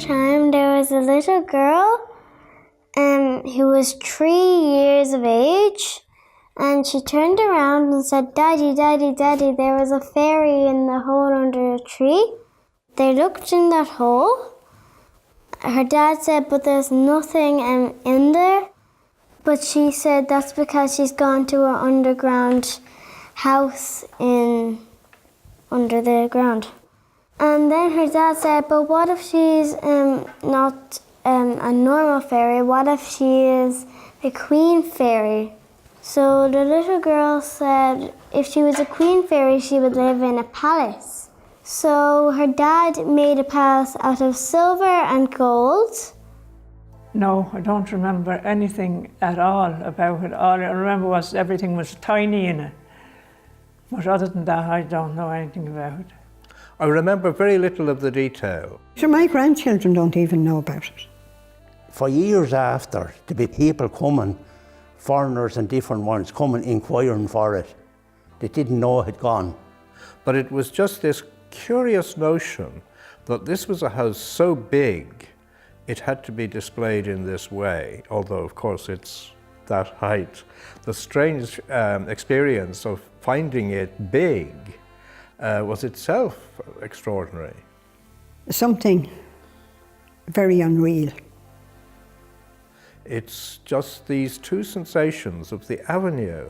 time there was a little girl who was 3 years of age, and she turned around and said, "Daddy, Daddy, Daddy, there was a fairy in the hole under a tree." They looked in that hole. Her dad said, "But there's nothing in there." But she said that's because she's gone to an underground house under the ground. And then her dad said, "But what if she's not a normal fairy? What if she is a queen fairy?" So the little girl said if she was a queen fairy, she would live in a palace. So her dad made a palace out of silver and gold. No, I don't remember anything at all about it. All I remember was everything was tiny in it. But other than that, I don't know anything about it. I remember very little of the detail. Sure, my grandchildren don't even know about it. For years after, there'd be people coming, foreigners and different ones, coming inquiring for it. They didn't know it had gone. But it was just this curious notion that this was a house so big, it had to be displayed in this way, although of course it's that height. The strange experience of finding it big was itself extraordinary. Something very unreal. It's just these two sensations of the avenue,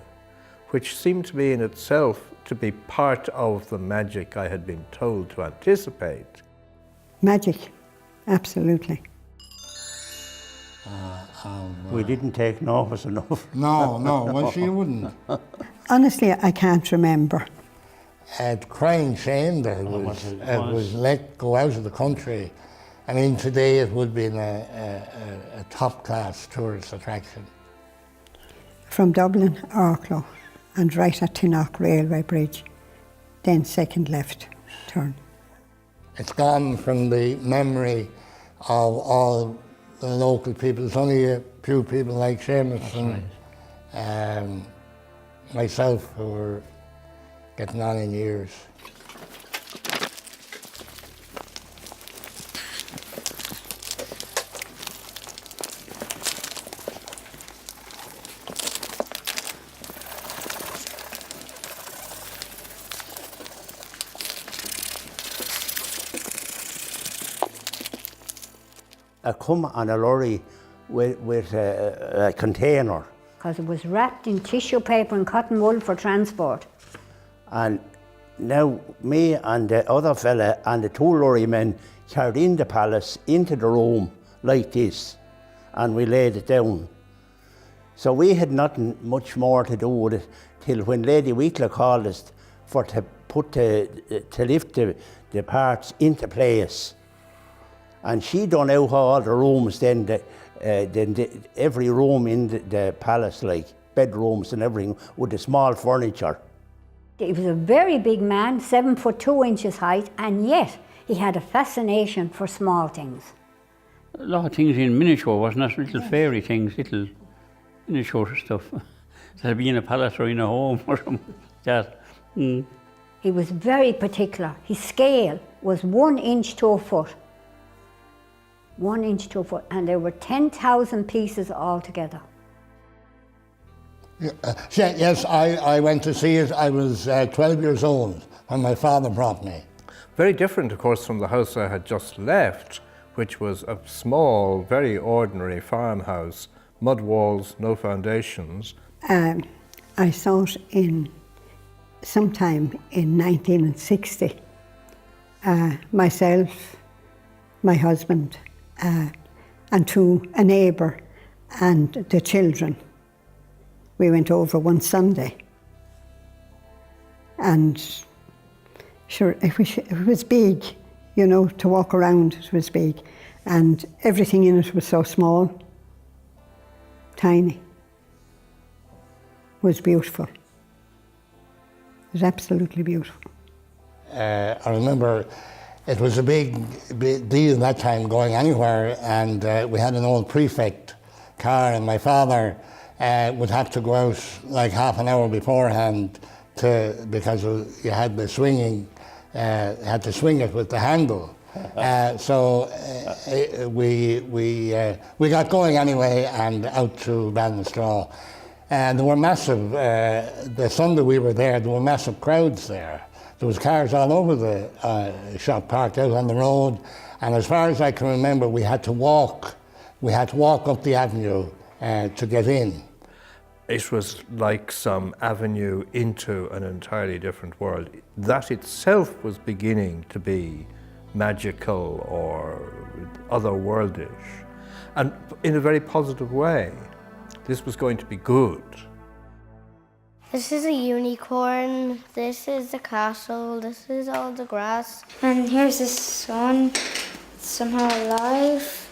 which seemed to me in itself to be part of the magic I had been told to anticipate. Magic, absolutely. We didn't take notice enough. No, well, she wouldn't. Honestly, I can't remember. Crying shame that it was let go out of the country. I mean, today it would be a top-class tourist attraction. From Dublin, Arklow, and right at Tinnock Railway Bridge, then second left turn. It's gone from the memory of all the local people. There's only a few people like Seamus and myself who are getting on in years. I come on a lorry with a container. Because it was wrapped in tissue paper and cotton wool for transport. And now me and the other fella and the two lorry men carried in the palace into the room like this, and we laid it down. So we had nothing much more to do with it till when Lady Wicklow called us to lift the parts into place. And she done out all the rooms then, every room in the palace, like bedrooms and everything, with the small furniture. He was a very big man, 7'2" height, and yet he had a fascination for small things. A lot of things in miniature, wasn't it? Little fairy things, little miniature stuff. That'd be in a palace or in a home or something like that. Mm. He was very particular. His scale was 1 inch to a foot. 1 inch to a foot, and there were 10,000 pieces altogether. Yes, I went to see it. I was 12 years old when my father brought me. Very different, of course, from the house I had just left, which was a small, very ordinary farmhouse, mud walls, no foundations. I saw it sometime in 1960. Myself, my husband, and a neighbour and the children. We went over one Sunday, and sure, it was big, you know, to walk around. It was big, and everything in it was so small, tiny. It was beautiful. It was absolutely beautiful. I remember it was a big deal that time going anywhere, and we had an old prefect car, and my father would have to go out like half an hour beforehand because you had the swinging, had to swing it with the handle. We got going anyway and out to Ballinstraw. And there were massive, the Sunday we were there were massive crowds there. There was cars all over the shop parked out on the road. And as far as I can remember, we had to walk up the avenue to get in. It was like some avenue into an entirely different world. That itself was beginning to be magical or otherworldish, and in a very positive way. This was going to be good. This is a unicorn, this is the castle, this is all the grass. And here's the sun, somehow alive.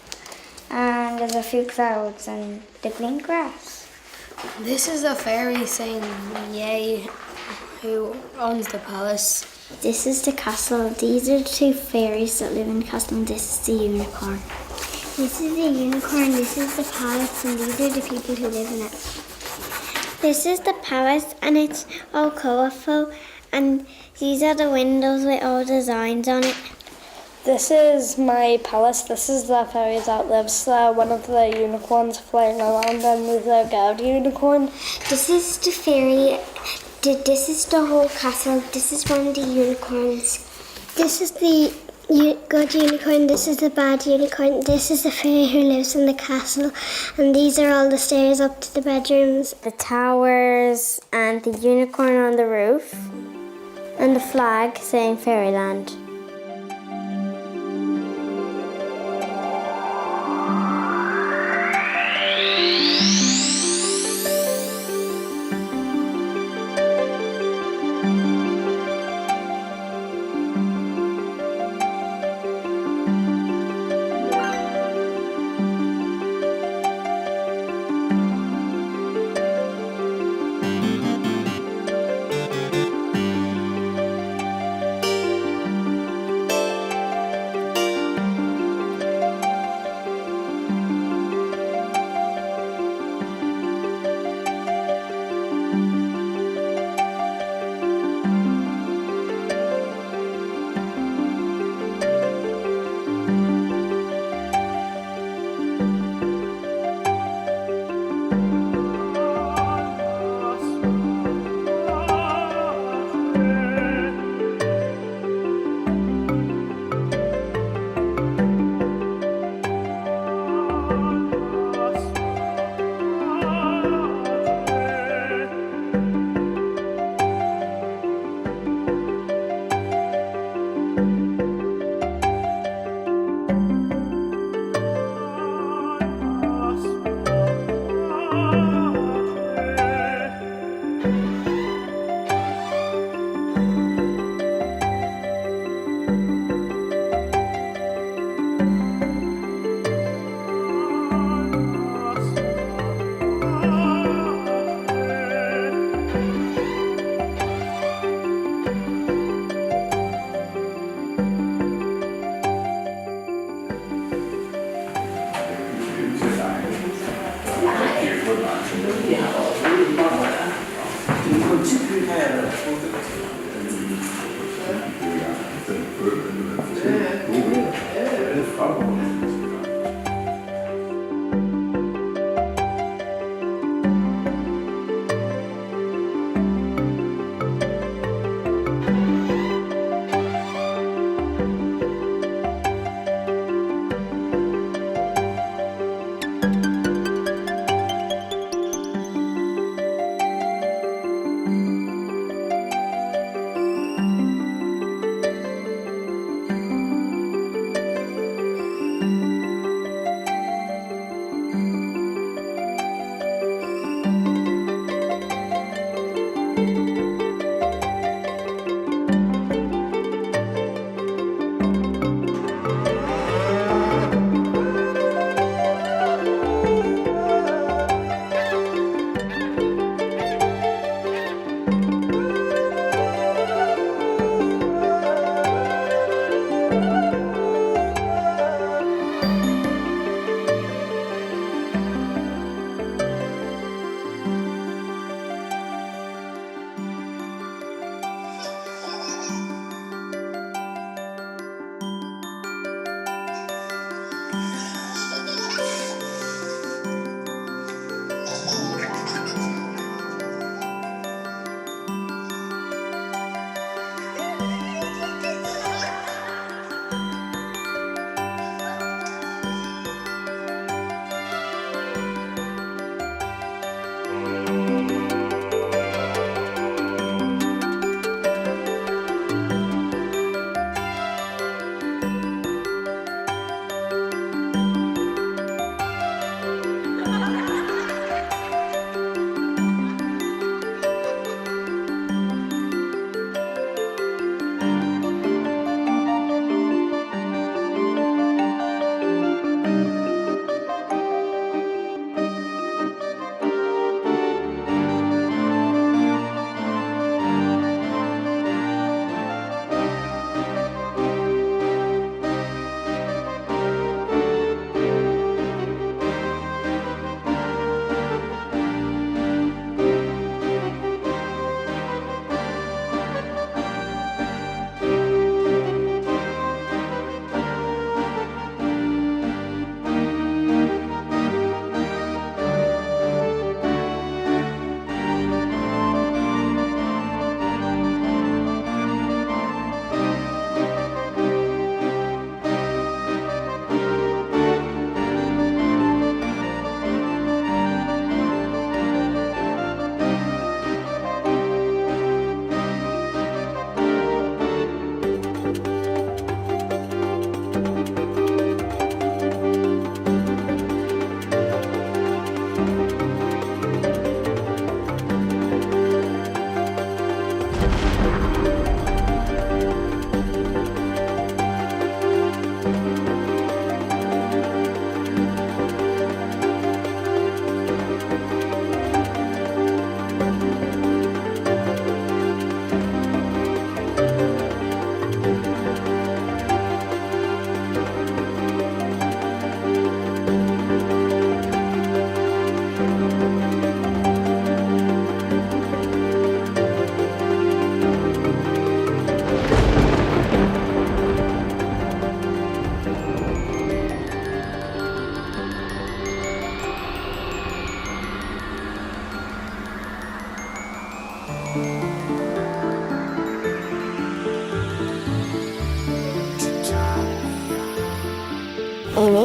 And there's a few clouds and the green grass. This is a fairy saying yay, who owns the palace. This is the castle. These are the two fairies that live in the castle, and this is the unicorn. This is the unicorn, this is the palace, and these are the people who live in it. This is the palace, and it's all colourful, and these are the windows with all designs on it. This is my palace. This is the fairy that lives there. One of the unicorns flying around, and there's a guard unicorn. This is the fairy. This is the whole castle. This is one of the unicorns. This is the good unicorn. This is the bad unicorn. This is the fairy who lives in the castle. And these are all the stairs up to the bedrooms. The towers and the unicorn on the roof. And the flag saying Fairyland.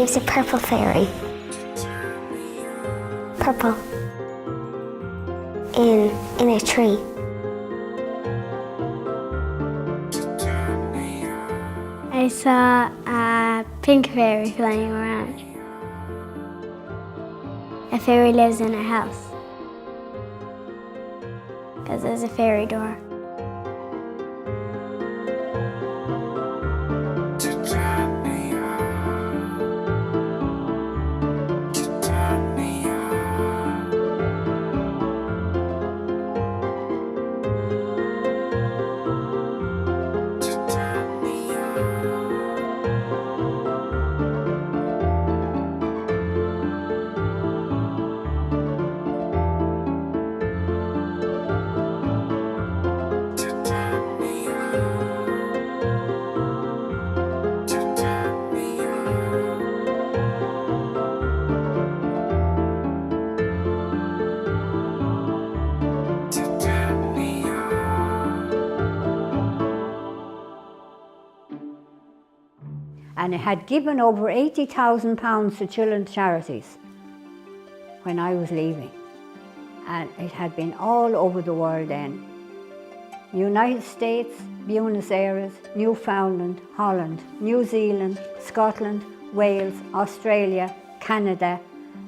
saves a purple fairy. Purple. In a tree. I saw a pink fairy flying around. A fairy lives in a house. Because there's a fairy door. And it had given over £80,000 to children's charities when I was leaving. And it had been all over the world then. United States, Buenos Aires, Newfoundland, Holland, New Zealand, Scotland, Wales, Australia, Canada,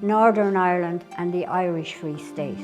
Northern Ireland and the Irish Free State.